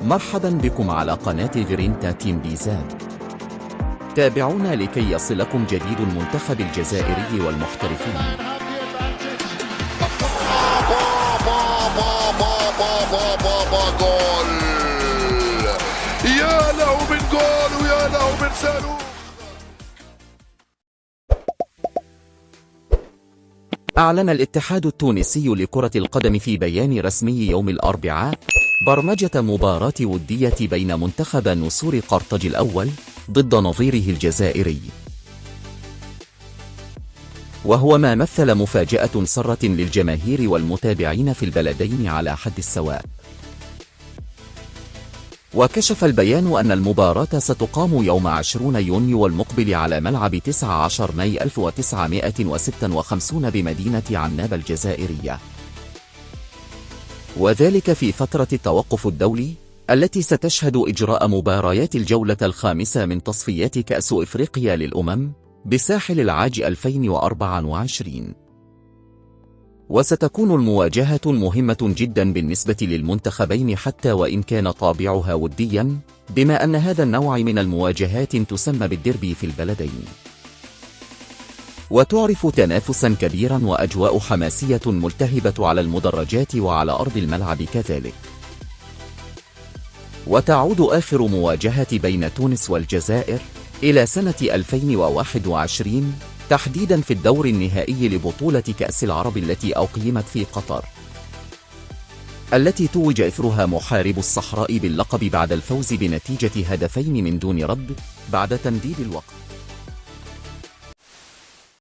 مرحبا بكم على قناة جرينتا تيم بيزاد. تابعونا لكي يصلكم جديد المنتخب الجزائري والمحترفين. جول! يا له من جول ويا له من صاروخ. أعلن الاتحاد التونسي لكرة القدم في بيان رسمي يوم الأربعاء برمجة مباراة ودية بين منتخب نسور قرطاج الأول ضد نظيره الجزائري، وهو ما مثل مفاجأة سارة للجماهير والمتابعين في البلدين على حد السواء. وكشف البيان أن المباراة ستقام يوم 20 يونيو المقبل على ملعب 19 ماي 1956 بمدينة عناب الجزائرية، وذلك في فترة التوقف الدولي التي ستشهد إجراء مباريات الجولة الخامسة من تصفيات كأس إفريقيا للأمم بساحل العاج 2024. وستكون المواجهة مهمة جدا بالنسبة للمنتخبين حتى وإن كان طابعها وديا، بما أن هذا النوع من المواجهات تسمى بالديربي في البلدين، وتعرف تنافسا كبيرا وأجواء حماسية ملتهبة على المدرجات وعلى أرض الملعب كذلك. وتعود آخر مواجهة بين تونس والجزائر إلى سنة 2021 تحديدا في الدور النهائي لبطولة كأس العرب التي أقيمت في قطر، التي توج إثرها محارب الصحراء باللقب بعد الفوز بنتيجة 2 من دون رد بعد تمديد الوقت.